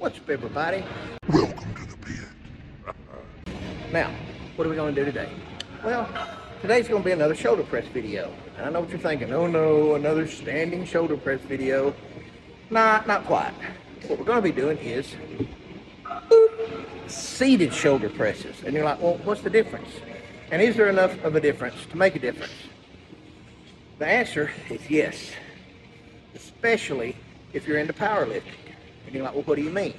What's up, everybody? Welcome to the pit. Now, what are we going to do today? Well, today's going to be another shoulder press video. And I know what you're thinking. Oh no, another standing shoulder press video. Nah, not quite. What we're going to be doing is seated shoulder presses. And you're like, well, what's the difference? And is there enough of a difference to make a difference? The answer is yes, especially if you're into powerlifting. And you're like, well, what do you mean?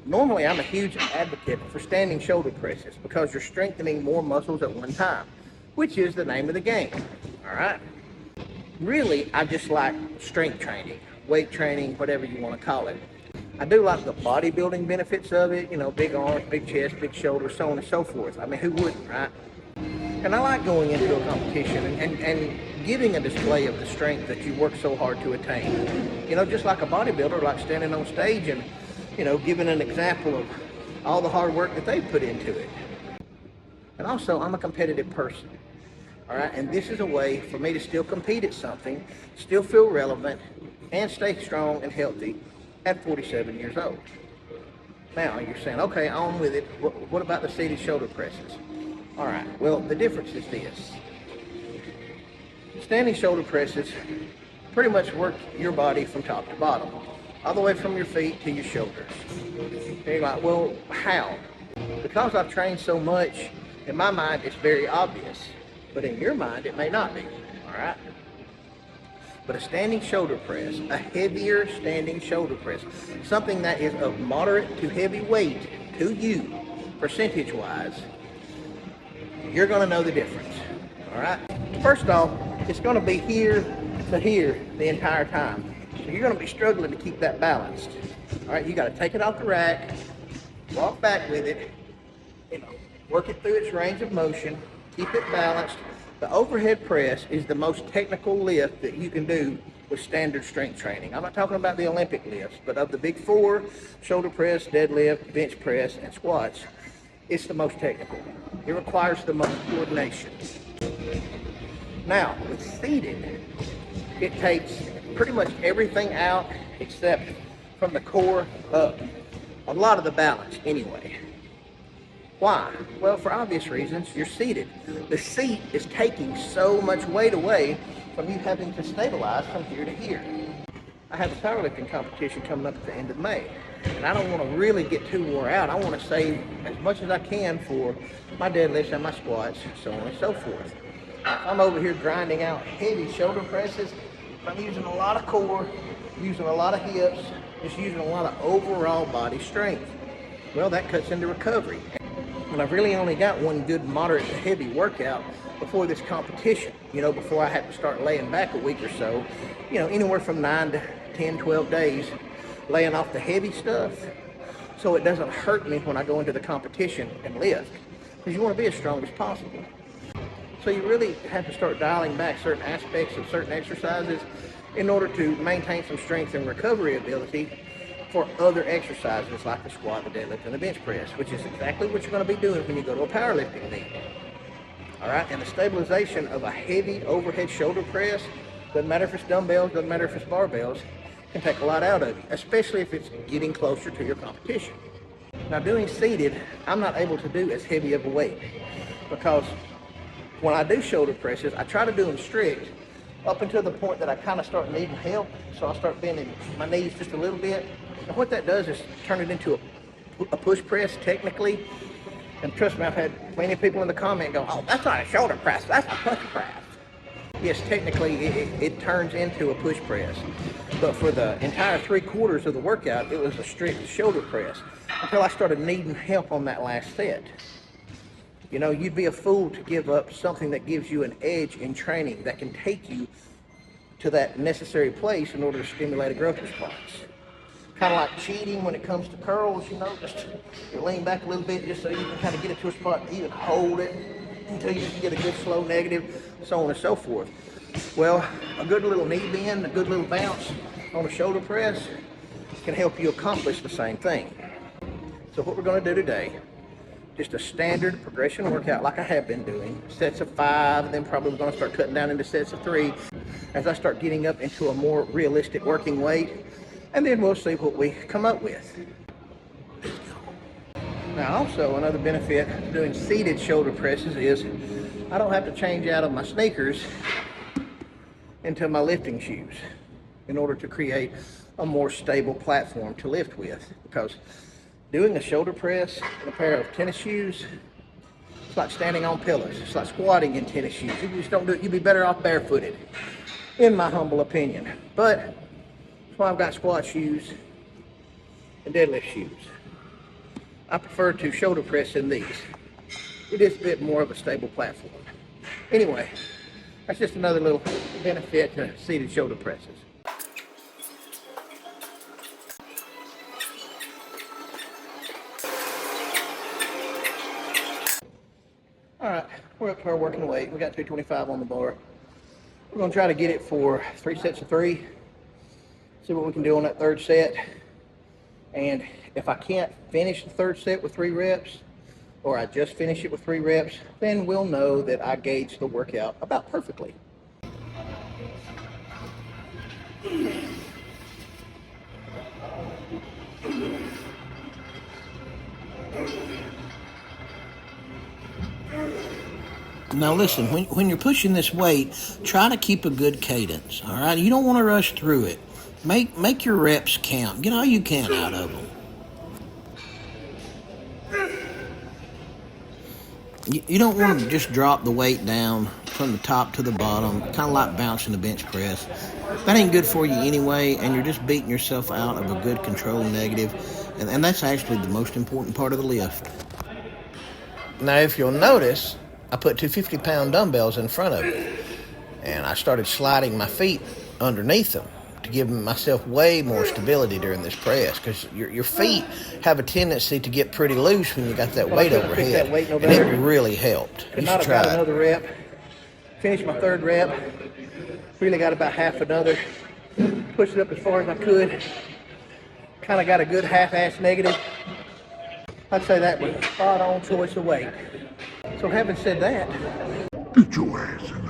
Normally, I'm a huge advocate for standing shoulder presses because you're strengthening more muscles at one time, which is the name of the game, all right? Really, I just like strength training, weight training, whatever you want to call it. I do like the bodybuilding benefits of it, you know, big arms, big chest, big shoulders, so on and so forth. I mean, who wouldn't, right? And I like going into a competition and giving a display of the strength that you work so hard to attain. You know, just like a bodybuilder, like standing on stage and, you know, giving an example of all the hard work that they put into it. And also, I'm a competitive person, all right? And this is a way for me to still compete at something, still feel relevant, and stay strong and healthy at 47 years old. Now, you're saying, okay, on with it. What about the seated shoulder presses? All right, well, the difference is this. Standing shoulder presses pretty much work your body from top to bottom, all the way from your feet to your shoulders. And you're like, well, how? Because I've trained so much, in my mind, it's very obvious. But in your mind, it may not be, all right? But a standing shoulder press, a heavier standing shoulder press, something that is of moderate to heavy weight to you, percentage-wise, you're going to know the difference, all right? First off, it's going to be here to here the entire time. So you're going to be struggling to keep that balanced. All right, you got to take it off the rack, walk back with it, you know, work it through its range of motion, keep it balanced. The overhead press is the most technical lift that you can do with standard strength training. I'm not talking about the Olympic lifts, but of the big four, shoulder press, deadlift, bench press, and squats, it's the most technical. It requires the most coordination. Now, with seated, it takes pretty much everything out except from the core up. A lot of the balance, anyway. Why? Well, for obvious reasons, you're seated. The seat is taking so much weight away from you having to stabilize from here to here. I have a powerlifting competition coming up at the end of May, and I don't want to really get too wore out. I want to save as much as I can for my deadlifts and my squats, so on and so forth. If I'm over here grinding out heavy shoulder presses, I'm using a lot of core, using a lot of hips, just using a lot of overall body strength. Well, that cuts into recovery. And I've really only got one good moderate to heavy workout before this competition, you know, before I have to start laying back a week or so, you know, anywhere from 9 to 10, 12 days, laying off the heavy stuff so it doesn't hurt me when I go into the competition and lift, because you want to be as strong as possible. So you really have to start dialing back certain aspects of certain exercises in order to maintain some strength and recovery ability for other exercises like the squat, the deadlift, and the bench press, which is exactly what you're going to be doing when you go to a powerlifting meet. All right, and the stabilization of a heavy overhead shoulder press, doesn't matter if it's dumbbells, doesn't matter if it's barbells, can take a lot out of you, especially if it's getting closer to your competition. Now, doing seated, I'm not able to do as heavy of a weight because when I do shoulder presses, I try to do them strict up until the point that I kind of start needing help, so I start bending my knees just a little bit. And what that does is turn it into a push press technically. And trust me, I've had plenty of people in the comment go, oh, that's not a shoulder press, that's a push press. Yes, technically it turns into a push press. But for the entire 3/4 of the workout, it was a strict shoulder press until I started needing help on that last set. You know, you'd be a fool to give up something that gives you an edge in training that can take you to that necessary place in order to stimulate a growth response. Kind of like cheating when it comes to curls, you know, just you lean back a little bit just so you can kind of get it to a spot and even hold it until you can get a good slow negative, so on and so forth. Well, a good little knee bend, a good little bounce on a shoulder press can help you accomplish the same thing. So what we're going to do today, just a standard progression workout like I have been doing, sets of 5, and then probably we're going to start cutting down into sets of 3 as I start getting up into a more realistic working weight, and then we'll see what we come up with. Now also another benefit of doing seated shoulder presses is I don't have to change out of my sneakers into my lifting shoes in order to create a more stable platform to lift with, because doing a shoulder press in a pair of tennis shoes, it's like standing on pillars. It's like squatting in tennis shoes. If you just don't do it, you'd be better off barefooted, in my humble opinion. But that's why I've got squat shoes and deadlift shoes. I prefer to shoulder press in these. It is a bit more of a stable platform. Anyway, that's just another little benefit to seated shoulder presses. Alright, we're up to our working weight. We got 225 on the bar. We're going to try to get it for 3 sets of 3. See what we can do on that third set. And if I can't finish the third set with 3 reps, or I just finish it with 3 reps, then we'll know that I gauged the workout about perfectly. Now listen, when you're pushing this weight, try to keep a good cadence, all right? You don't want to rush through it. Make your reps count. Get all you can out of them. You don't want to just drop the weight down from the top to the bottom, kind of like bouncing the bench press. That ain't good for you anyway, and you're just beating yourself out of a good control negative, and that's actually the most important part of the lift. Now, if you'll notice, I put 250-pound dumbbells in front of it, and I started sliding my feet underneath them to give myself way more stability during this press, because your feet have a tendency to get pretty loose when you got that weight overhead, and it really helped. You should try it. Another rep. Finished my third rep. Really got about half another. Pushed it up as far as I could. Kind of got a good half-ass negative. I'd say that was a spot-on choice of weight. So having said that, get your ass in